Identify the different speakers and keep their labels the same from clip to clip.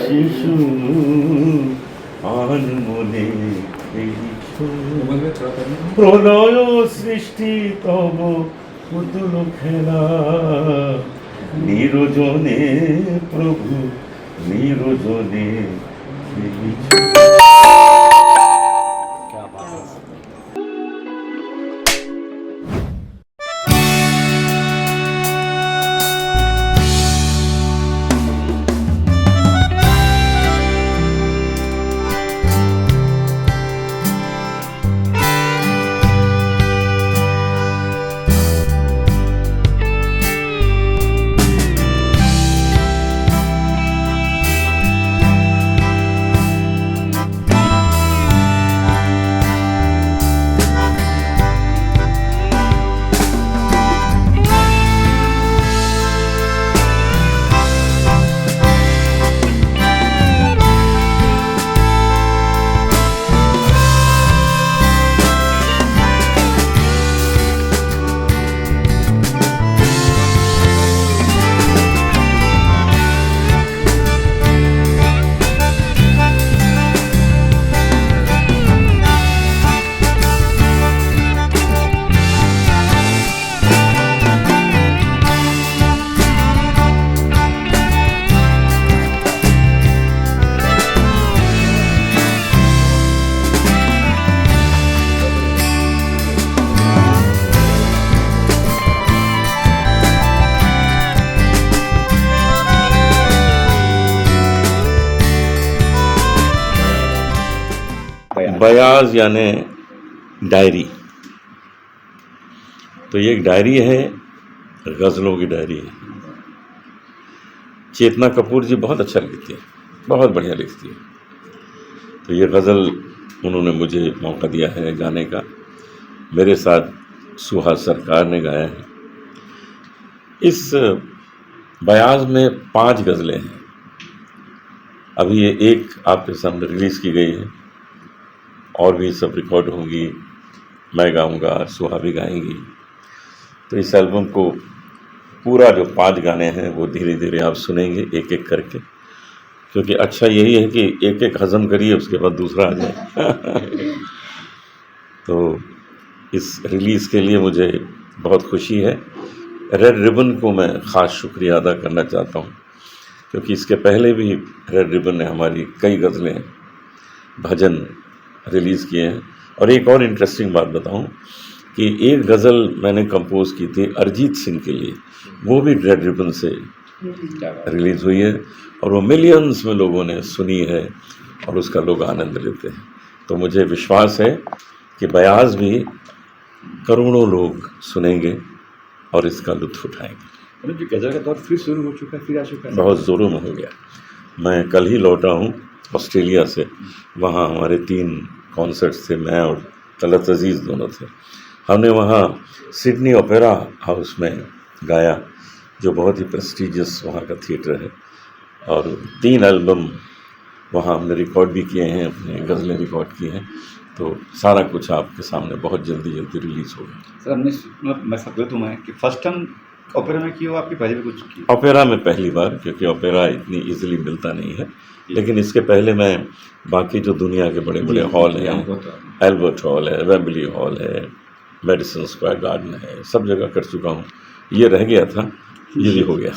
Speaker 1: শিশু আনমনে প্রলয় সৃষ্টি তব পুতুল খেলা নিরজনে প্রভু নিরজনে খেলিছ। बयाज यानी डायरी। तो ये एक डायरी है, गज़लों की डायरी है। चेतना कपूर जी बहुत अच्छा लिखती है, बहुत बढ़िया लिखती है। तो ये गज़ल उन्होंने मुझे मौका दिया है गाने का, मेरे साथ सुहा सरकार ने गाया है। इस बयाज में 5 गज़लें हैं। अभी ये एक आपके सामने रिलीज़ की गई है, और भी सब रिकॉर्ड होंगी, मैं गाऊंगा, सुहा भी गाएंगी। तो इस एल्बम को पूरा जो 5 गाने हैं वो धीरे धीरे आप सुनेंगे एक एक करके, क्योंकि अच्छा यही है कि एक एक हज़म करिए उसके बाद दूसरा आ जाए। तो इस रिलीज़ के लिए मुझे बहुत खुशी है। रेड रिबन को मैं ख़ास शुक्रिया अदा करना चाहता हूँ, क्योंकि इसके पहले भी रेड रिबन ने हमारी कई गज़लें, भजन रिलीज़ किए हैं। और एक और इंटरेस्टिंग बात बताऊं कि एक गज़ल मैंने कंपोज़ की थी अरिजीत सिंह के लिए, वो भी रेड रिबन से रिलीज़ हुई है, और वो मिलियंस में लोगों ने सुनी है और उसका लोग आनंद लेते हैं। तो मुझे विश्वास है कि बयाज भी करोड़ों लोग सुनेंगे और इसका लुत्फ़ उठाएंगे।
Speaker 2: जो गज़ल का दौर फिर शुरू हो चुका है, फिर आ चुका है,
Speaker 1: बहुत ज़ोरों में हो गया। मैं कल ही लौटा हूँ ऑस्ट्रेलिया से। वहाँ हमारे 3 कॉन्सर्ट्स थे, मैं और तलत अज़ीज़ दोनों थे। हमने वहाँ सिडनी ओपेरा हाउस में गाया, जो बहुत ही प्रेस्टीजियस वहाँ का थिएटर है, और 3 एल्बम वहाँ हमने रिकॉर्ड भी किए हैं, अपने गज़लें रिकॉर्ड की हैं। तो सारा कुछ आपके सामने बहुत जल्दी रिलीज़ होगा।
Speaker 2: सर हमने मैं सकता हूँ कि फर्स्ट टाइम ओपेरा में की हो, आपकी पहले भी कुछ की?
Speaker 1: ओपेरा में पहली बार, क्योंकि ओपेरा इतनी ईजिली मिलता नहीं है। लेकिन इसके पहले मैं बाकी जो दुनिया के बड़े बड़े हॉल हैं, एल्बर्ट हॉल है, वेम्बली हॉल है, मेडिसन स्क्वायर गार्डन है, सब जगह कर चुका हूँ। ये रह गया था, ये भी हो गया।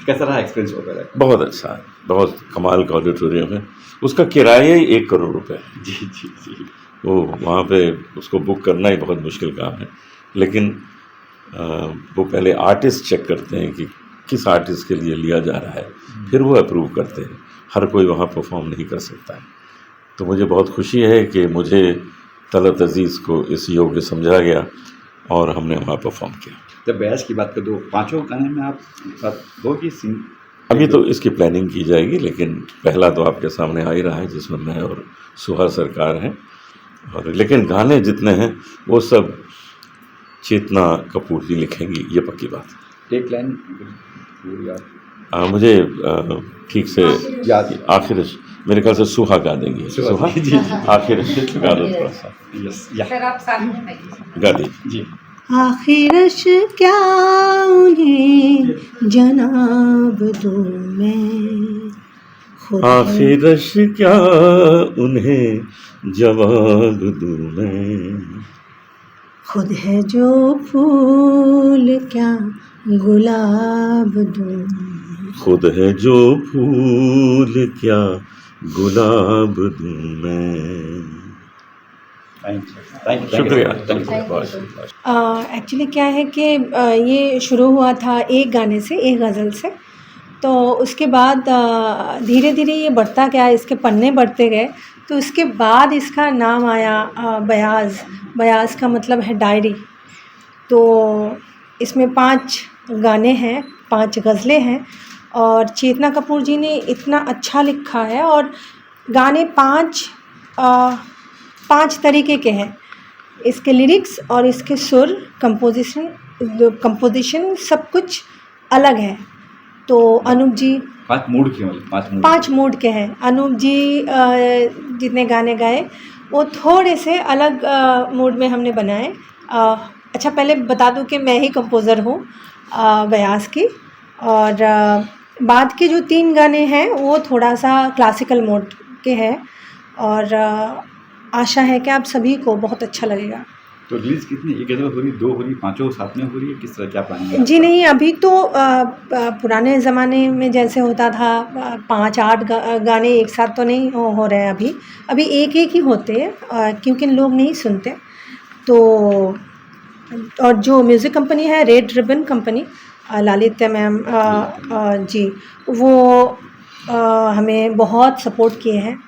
Speaker 2: कैसा रहा एक्सपीरियंस ओपेरा?
Speaker 1: बहुत अच्छा है, बहुत कमाल का ऑडिटोरियम है। उसका किराया ही 1 करोड़ रुपए है।
Speaker 2: जी जी जी।
Speaker 1: वो वहाँ पे उसको बुक करना ही बहुत मुश्किल काम है। लेकिन वो पहले आर्टिस्ट चेक करते हैं कि किस आर्टिस्ट के लिए लिया जा रहा है, फिर वो अप्रूव करते हैं। हर कोई वहाँ परफॉर्म नहीं कर सकता है। तो मुझे बहुत खुशी है कि मुझे तलत अज़ीज़ को इस योग्य समझा गया और हमने वहाँ परफॉर्म किया।
Speaker 2: जब बयाज की बात कर दो, 5 गाने में आप साथ दो कि सिंग?
Speaker 1: अभी तो इसकी प्लानिंग की जाएगी, लेकिन पहला तो आपके सामने आ ही रहा है, जिसमें मैं और सुहा सरकार हैं। और लेकिन गाने जितने हैं वो सब चेतना कपूर जी लिखेंगी, ये पक्की बात है।
Speaker 2: एक लाइन
Speaker 1: मुझे ठीक से
Speaker 2: याद,
Speaker 1: आखिर मेरे ख्याल से सुहा गा देंगी। सुहा
Speaker 2: जी
Speaker 1: आखिर गा दो थोड़ा सा।
Speaker 2: यस
Speaker 1: गा दीजिए
Speaker 2: जी।
Speaker 3: आखिरश क्या उन्हें जनाब दूँ मैं, खुद है
Speaker 1: आखिरश क्या उन्हें जवाब दूं मैं,
Speaker 3: खुद है जो फूल क्या गुलाब दूं,
Speaker 1: खुद है जो फूल क्या गुलाब दूं मैं।
Speaker 2: थैंक यू
Speaker 1: शुक्रिया,
Speaker 2: थैंक यू।
Speaker 1: बहुत शुक्रिया।
Speaker 3: एक्चुअली क्या है कि ये शुरू हुआ था एक गाने से, एक गज़ल से। तो उसके बाद धीरे धीरे ये बढ़ता गया, इसके पन्ने बढ़ते गए। तो उसके बाद इसका नाम आया बयाज़। बयाज़ का मतलब है डायरी। तो इसमें 5 गाने हैं, 5 गज़लें हैं और चेतना कपूर जी ने इतना अच्छा लिखा है। और गाने 5 तरीके के हैं। इसके लिरिक्स और इसके सुर, कंपोजिशन सब कुछ अलग है। तो अनूप जी
Speaker 2: 5 मूड की मतलब
Speaker 3: 5 मूड के हैं। अनूप जी जितने गाने गाए वो थोड़े से अलग मूड में हमने बनाए। अच्छा पहले बता दूं कि मैं ही कंपोज़र हूँ बयास की। और बाद के जो 3 गाने हैं वो थोड़ा सा क्लासिकल मोड के हैं। और आशा है कि आप सभी को बहुत अच्छा लगेगा।
Speaker 2: तो रिलीज कितनी, एक गज़ल हो रही, 2 हो रही, 5 साथ में हो रही है, किस तरह क्या प्लानिंग है?
Speaker 3: जी नहीं, अभी तो पुराने ज़माने में जैसे होता था 5-8 गाने एक साथ तो नहीं हो रहे हैं अभी एक ही होते हैं क्योंकि लोग नहीं सुनते। तो और जो म्यूज़िक कंपनी है red ribbon company, Lalita ma'am ji, वो हमें बहुत सपोर्ट किए हैं।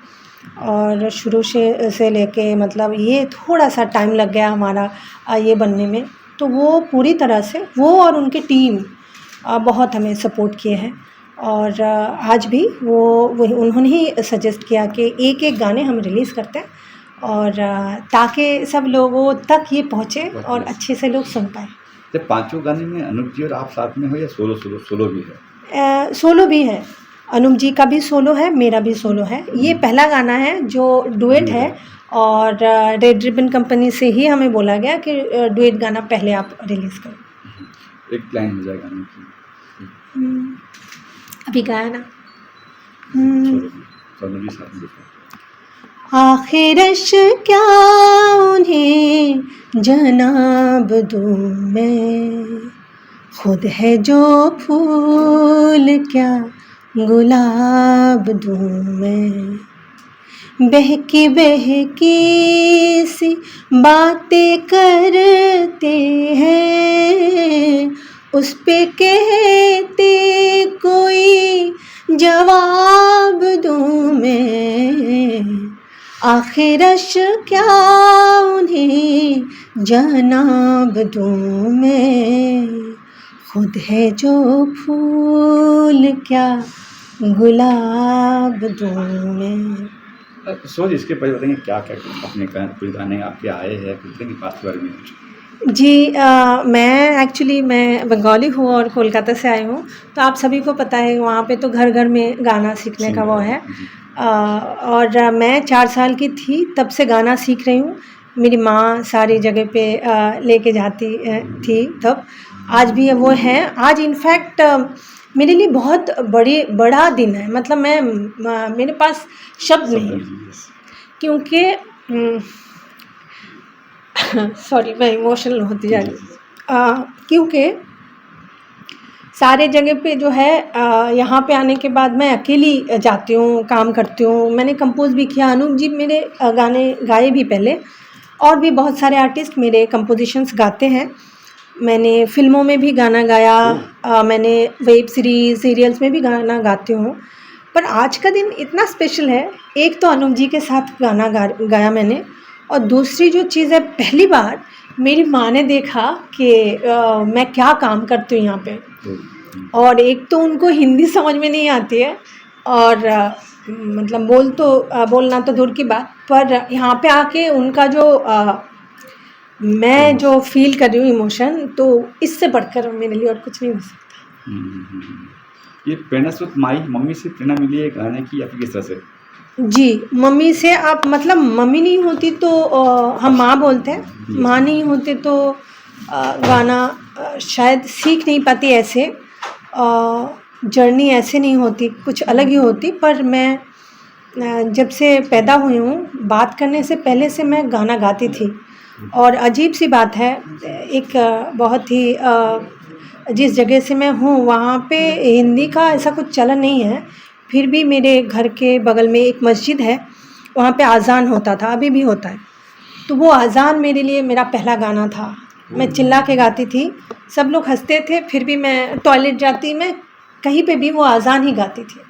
Speaker 3: और शुरू से लेके मतलब ये थोड़ा सा टाइम लग गया हमारा ये बनने में। तो वो पूरी तरह से वो और उनकी टीम बहुत हमें सपोर्ट किए हैं। और आज भी वही उन्होंने ही सजेस्ट किया कि एक गाने हम रिलीज़ करते हैं और ताकि सब लोगों तक ये पहुँचे और अच्छे से लोग सुन पाए।
Speaker 2: जब 5 गाने में अनूप जी और आप साथ में हो या सोलो भी है?
Speaker 3: सोलो भी है, अनूप जी का भी सोलो है, मेरा भी सोलो है। ये पहला गाना है जो डुएट है और रेड रिबन कंपनी से ही हमें बोला गया कि डुएट गाना पहले आप रिलीज़ करो।
Speaker 2: एक लाइन हो जाएगा गाने की।
Speaker 3: अभी गाया ना।
Speaker 2: सोनू जी साथ में देखो।
Speaker 3: आखिरश क्या उन्हें जनाब दूं मैं, खुद है जो फूल क्या गुलाब दूं मैं, बहकी बहकी सी बातें करते हैं, उस पे कहते कोई जवाब दूं मैं, आखिरश क्या उन्हें जनाब दूं मैं, खुद है जो फूल क्या गुलाब दूं मैं।
Speaker 2: सोच इसके पहले बताएंगे क्या क्या अपने कोई गाने आपके आए हैं, बताएंगे पास के बारे में?
Speaker 3: जी मैं बंगाली हूँ और कोलकाता से आई हूँ। तो आप सभी को पता है वहाँ पे तो घर घर में गाना सीखने का वो है। और मैं 4 साल की थी तब से गाना सीख रही हूँ। मेरी माँ सारी जगह पे लेके जाती थी तब। आज भी वो है। आज इनफैक्ट मेरे लिए बहुत बड़ा दिन है। मतलब मेरे पास शब्द नहीं, क्योंकि सॉरी मैं इमोशनल होती जा रही, क्योंकि सारे जगह पे जो है यहाँ पे आने के बाद मैं अकेली जाती हूँ, काम करती हूँ। मैंने कंपोज़ भी किया, अनूप जी मेरे गाने गाए भी पहले, और भी बहुत सारे आर्टिस्ट मेरे कंपोजिशंस गाते हैं। मैंने फ़िल्मों में भी गाना गाया, मैंने वेब सीरियल्स में भी गाना गाती हूँ। पर आज का दिन इतना स्पेशल है, एक तो अनूप जी के साथ गाना गाया मैंने, और दूसरी जो चीज़ है, पहली बार मेरी माँ ने देखा कि मैं क्या काम करती हूँ यहाँ पे। और एक तो उनको हिंदी समझ में नहीं आती है, और मतलब बोलना तो दूर की बात, पर यहाँ पे आके उनका जो मैं जो फील कर रही हूँ इमोशन, तो इससे बढ़कर मेरे लिए और कुछ नहीं हो सकता।
Speaker 2: ये प्रेरणा स्रोत मम्मी से प्रेरणा मिली है गाने की, या फिर किस तरह से?
Speaker 3: जी, मम्मी से। आप मतलब मम्मी नहीं होती तो हम माँ बोलते हैं, माँ नहीं होती तो गाना शायद सीख नहीं पाती ऐसे। जर्नी ऐसे नहीं होती, कुछ अलग ही होती। पर मैं जब से पैदा हुई हूँ, बात करने से पहले से मैं गाना गाती थी। और अजीब सी बात है, एक बहुत ही जिस जगह से मैं हूँ वहाँ पे हिंदी का ऐसा कुछ चलन नहीं है, फिर भी मेरे घर के बगल में एक मस्जिद है, वहाँ पे अज़ान होता था, अभी भी होता है। तो वो अज़ान मेरे लिए मेरा पहला गाना था। मैं चिल्ला के गाती थी, सब लोग हंसते थे, फिर भी मैं टॉयलेट जाती, मैं कहीं पे भी वो अज़ान ही गाती थी।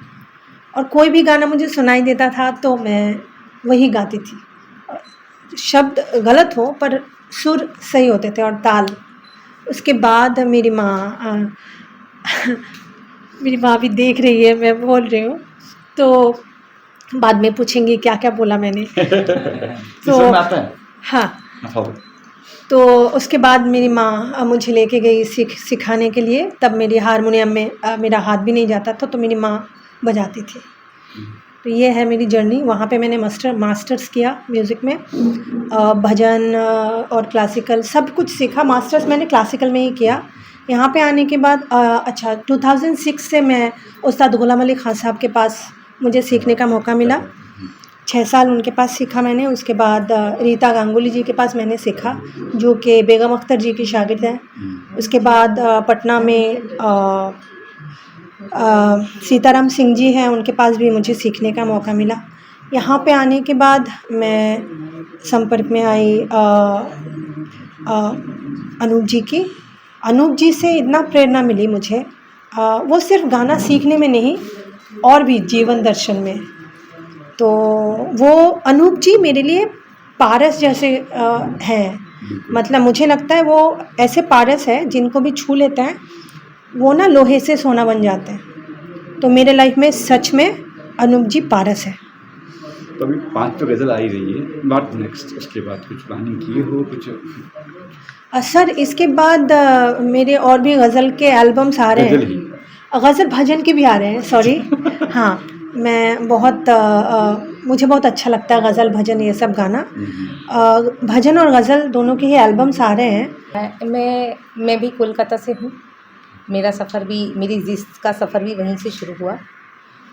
Speaker 3: और कोई भी गाना मुझे सुनाई देता था तो मैं वही गाती थी। शब्द गलत हो पर सुर सही होते थे और ताल। उसके बाद मेरी माँ मेरी माँ भी देख रही है, मैं बोल रही हूँ तो बाद में पूछेंगी क्या क्या बोला मैंने।
Speaker 2: तो में आता है?
Speaker 3: हाँ,
Speaker 2: हाँ।
Speaker 3: तो उसके बाद मेरी माँ मुझे लेके गई सिखाने के लिए। तब मेरी हारमोनियम में मेरा हाथ भी नहीं जाता था, तो मेरी माँ बजाती थी। तो ये है मेरी जर्नी। वहाँ पे मैंने मास्टर्स किया म्यूज़िक में, भजन और क्लासिकल सब कुछ सीखा। मास्टर्स मैंने क्लासिकल में ही किया। यहाँ पे आने के बाद 2006 से मैं उस्ताद गुलाम अली खान साहब के पास मुझे सीखने का मौका मिला। 6 साल उनके पास सीखा मैंने। उसके बाद रीता गांगुली जी के पास मैंने सीखा, जो कि बेगम अख्तर जी की शागिर्द हैं। उसके बाद पटना में सीताराम सिंह जी हैं, उनके पास भी मुझे सीखने का मौका मिला। यहाँ पे आने के बाद मैं संपर्क में आई अनूप जी की। अनूप जी से इतना प्रेरणा मिली मुझे, वो सिर्फ गाना सीखने में नहीं और भी जीवन दर्शन में। तो वो अनूप जी मेरे लिए पारस जैसे हैं। मतलब मुझे लगता है वो ऐसे पारस है जिनको भी छू लेते हैं वो ना लोहे से सोना बन जाते हैं। तो मेरे लाइफ में सच में अनूप जी पारस है।
Speaker 2: तो अभी 5 तो गज़ल आ ही रही है, बात नेक्स्ट उसके बाद कुछ प्लानिंग किए हो कुछ?
Speaker 3: सर इसके बाद मेरे और भी गज़ल के एल्बम्स आ रहे हैं। गज़ल भजन के भी आ रहे हैं, सॉरी। हाँ, मैं बहुत मुझे बहुत अच्छा लगता है गज़ल भजन ये सब गाना। भजन और गज़ल दोनों के ही एल्बम्स आ रहे हैं।
Speaker 4: मैं भी कोलकाता से हूँ। मेरा सफ़र भी, मेरी ज़िस्त का सफ़र भी वहीं से शुरू हुआ।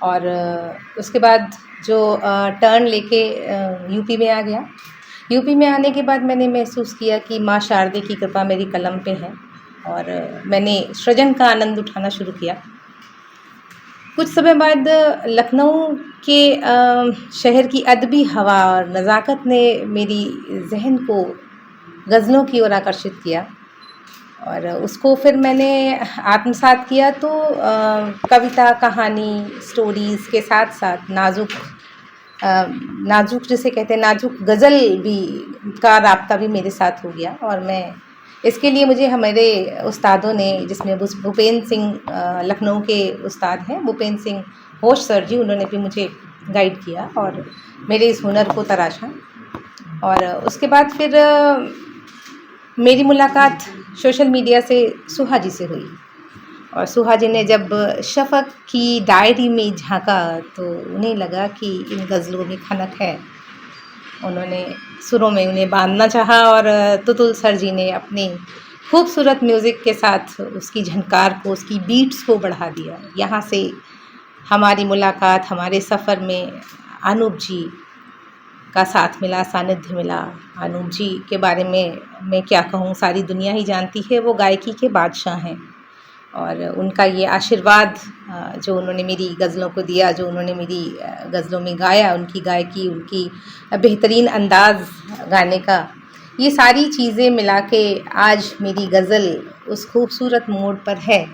Speaker 4: और उसके बाद जो टर्न लेके यूपी में आ गया। यूपी में आने के बाद मैंने महसूस किया कि माँ शारदे की कृपा मेरी कलम पे है और मैंने सृजन का आनंद उठाना शुरू किया। कुछ समय बाद लखनऊ के शहर की अदबी हवा और नज़ाकत ने मेरी जहन को गज़लों की ओर आकर्षित किया और उसको फिर मैंने आत्मसात किया। तो कविता, कहानी, स्टोरीज़ के साथ साथ नाजुक जिसे कहते हैं नाजुक गज़ल भी का राब्ता भी मेरे साथ हो गया। और मैं इसके लिए मुझे हमारे उस्तादों ने, जिसमें भूपेंद्र सिंह लखनऊ के उस्ताद हैं, भूपेंद्र सिंह होश सर जी, उन्होंने भी मुझे गाइड किया और मेरे इस हुनर को तराशा। और उसके बाद फिर मेरी मुलाकात सोशल मीडिया से सुहा जी से हुई और सुहा जी ने जब शफ़क़ की डायरी में झांका तो उन्हें लगा कि इन गज़लों में खनक है। उन्होंने सुरों में उन्हें बांधना चाहा और तुतुल सर जी ने अपने खूबसूरत म्यूज़िक के साथ उसकी झनकार को, उसकी बीट्स को बढ़ा दिया। यहाँ से हमारी मुलाकात, हमारे सफ़र में अनूप जी का साथ मिला, सानिध्य मिला। अनूप जी के बारे में मैं क्या कहूँ, सारी दुनिया ही जानती है। वो गायकी के बादशाह हैं और उनका ये आशीर्वाद जो उन्होंने मेरी गज़लों को दिया, जो उन्होंने मेरी गज़लों में गाया, उनकी गायकी, उनकी बेहतरीन अंदाज़ गाने का, ये सारी चीज़ें मिला के आज मेरी गज़ल उस खूबसूरत मोड़ पर है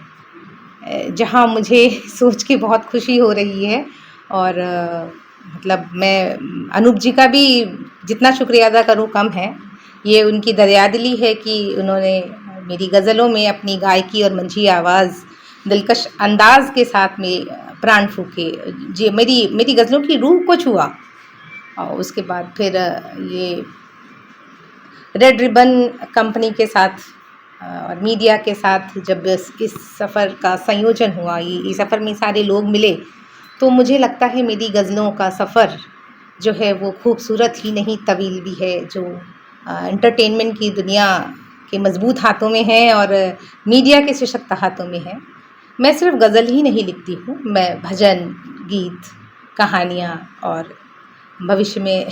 Speaker 4: जहाँ मुझे सोच के बहुत खुशी हो रही है। और मतलब मैं अनूप जी का भी जितना शुक्रिया अदा करूँ कम है। ये उनकी दरियादिली है कि उन्होंने मेरी गज़लों में अपनी गायकी और मंझी आवाज़, दिलकश अंदाज़ के साथ में प्राण फूके, जी मेरी गज़लों की रूह को छुआ। और उसके बाद फिर ये रेड रिबन कंपनी के साथ और मीडिया के साथ जब इस सफ़र का संयोजन हुआ, ये सफ़र में सारे लोग मिले, तो मुझे लगता है मेरी गज़लों का सफ़र जो है वो खूबसूरत ही नहीं, तवील भी है, जो एंटरटेनमेंट की दुनिया के मज़बूत हाथों में है और मीडिया के सशक्त हाथों में है। मैं सिर्फ गज़ल ही नहीं लिखती हूँ, मैं भजन, गीत, कहानियाँ और भविष्य में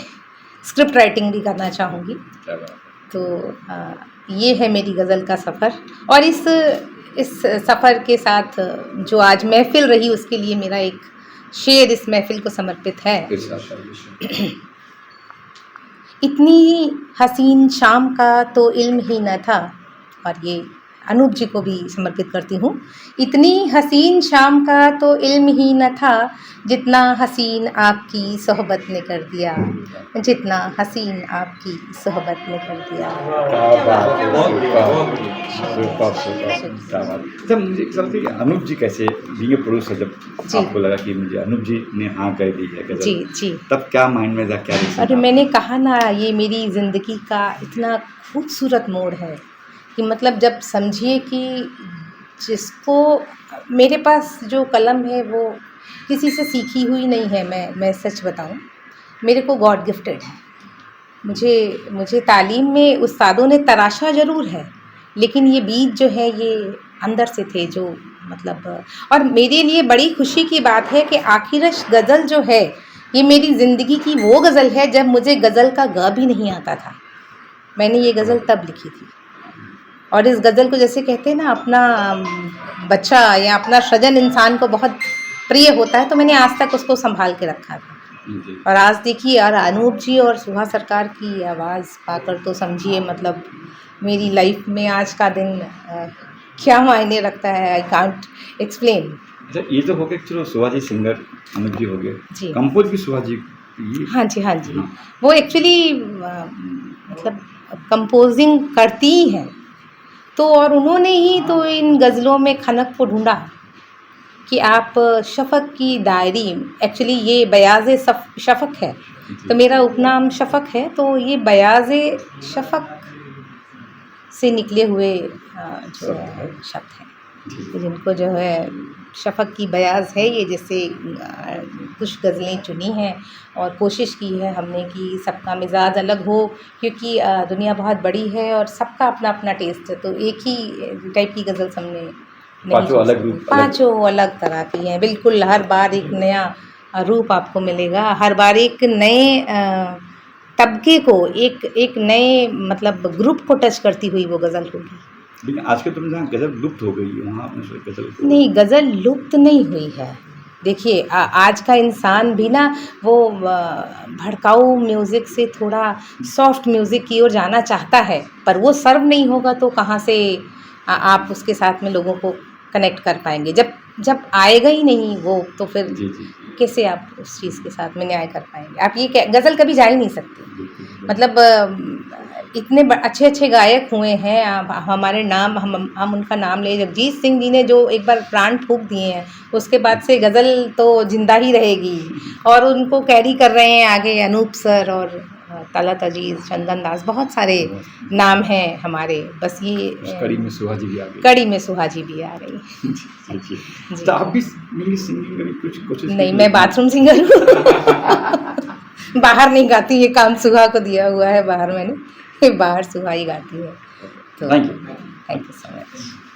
Speaker 4: स्क्रिप्ट राइटिंग भी करना चाहूँगी।
Speaker 2: क्या बात है।
Speaker 4: तो ये है मेरी गज़ल का सफ़र, और इस सफ़र के साथ जो आज महफ़िल रही उसके लिए मेरा एक शेर इस महफ़िल को समर्पित है। इतनी हसीन शाम का तो इल्म ही न था, और ये अनूप जी को भी समर्पित करती हूँ। इतनी हसीन शाम का तो इल्म ही न था, जितना हसीन आपकी सोहबत ने कर दिया, जितना हसीन आपकी सोहबत ने कर दिया।
Speaker 2: क्या बात है, सुपर क्या बात। अच्छा, मुझे एक सवाल था, अनूप जी कैसे बीइंग ए प्रोड्यूसर, जब
Speaker 4: जी।
Speaker 2: आपको लगा कि मुझे अनूप जी ने हाँ कह दी है गज़ल,
Speaker 4: जी जी।
Speaker 2: तब क्या माइंड में था, क्या रिएक्शन
Speaker 4: अरे
Speaker 2: था?
Speaker 4: मैंने कहा ना, ये मेरी ज़िंदगी का इतना खूबसूरत मोड़ है कि मतलब जब समझिए कि जिसको, मेरे पास जो कलम है वो किसी से सीखी हुई नहीं है, मैं सच बताऊं, मेरे को गॉड गिफ्टेड है। मुझे तालीम में उस्तादों ने तराशा ज़रूर है, लेकिन ये बीज जो है ये अंदर से थे, जो मतलब, और मेरे लिए बड़ी खुशी की बात है कि आखिरश गज़ल जो है ये मेरी ज़िंदगी की वो गज़ल है जब मुझे गज़ल का ग भी नहीं आता था। मैंने ये गज़ल तब लिखी थी, और इस गज़ल को जैसे कहते हैं ना, अपना बच्चा या अपना स्वजन इंसान को बहुत प्रिय होता है, तो मैंने आज तक उसको संभाल के रखा था।
Speaker 2: जी।
Speaker 4: और आज देखिए यार, अनूप जी और सुहा सरकार की आवाज़ पाकर तो समझिए मतलब मेरी लाइफ में आज का दिन क्या मायने रखता है, आई कांट एक्सप्लेन।
Speaker 2: अच्छा, ये तो हो गया, चलो सुहा जी सिंगर, अनूप जी हो गए,
Speaker 4: जी।
Speaker 2: कंपोज भी सुहा जी ये।
Speaker 4: हाँ जी, हाँ जी।
Speaker 2: हाँ।
Speaker 4: वो एक्चुअली मतलब कंपोजिंग करती ही हैं, तो और उन्होंने ही तो इन गज़लों में खनक को ढूंढा कि आप शफ़क़ की डायरी, एक्चुअली ये बयाज़े शफ़क़ है, तो मेरा उपनाम शफ़क़ है, तो ये बयाज़े शफ़क़ से निकले हुए जो है शब्द हैं, जिनको जो है शफ़क़ की बयाज़ है ये, जैसे कुछ गज़लें चुनी हैं और कोशिश की है हमने कि सबका मिजाज अलग हो, क्योंकि दुनिया बहुत बड़ी है और सबका अपना अपना टेस्ट है, तो एक ही टाइप की गज़ल हमने नहीं
Speaker 2: पांचों
Speaker 4: चुन
Speaker 2: अलग
Speaker 4: सकते।
Speaker 2: रूप,
Speaker 4: पांचों अलग तरह की हैं, बिल्कुल हर बार एक नया रूप आपको मिलेगा, हर बार एक नए तबके को, एक नए मतलब ग्रुप को टच करती हुई वो गज़ल होगी।
Speaker 2: लेकिन आज के तुम जहाँ गज़ल लुप्त हो गई है, वहाँ आपने सोचा गज़ल को
Speaker 4: नहीं, गज़ल लुप्त नहीं हुई है। देखिए आज का इंसान भी ना वो भड़काऊ म्यूज़िक से थोड़ा सॉफ्ट म्यूज़िक की ओर जाना चाहता है, पर वो सर्व नहीं होगा तो कहाँ से आप उसके साथ में लोगों को कनेक्ट कर पाएंगे। जब आएगा ही नहीं वो, तो फिर
Speaker 2: जी जी
Speaker 4: कैसे आप उस चीज़ के साथ में न्याय कर पाएंगे। आप ये गज़ल कभी जा ही नहीं सकते।
Speaker 2: बिल्कुल।
Speaker 4: मतलब इतने अच्छे अच्छे गायक हुए हैं, हमारे नाम, हम उनका नाम ले, जगजीत सिंह जी ने जो एक बार प्राण फूंक दिए हैं, उसके बाद से गज़ल तो जिंदा ही रहेगी, और उनको कैरी कर रहे हैं आगे अनूप सर और तलत अजीज़, चंदन दास, बहुत सारे नाम हैं हमारे। बस ये
Speaker 2: उस कड़ी में सुहा जी भी आ गई।
Speaker 4: कड़ी में सुहा जी भी आ रही।
Speaker 2: जी जी। तो आप भी मेरी सिंगिंग में कुछ कोशिश
Speaker 4: नहीं, मैं बाथरूम सिंगर हूँ। बाहर नहीं गाती, ये काम सुहा को दिया हुआ है बाहर, मैंने बाहर सुहा ही गाती है। तो
Speaker 2: thank you.
Speaker 4: Thank you so much.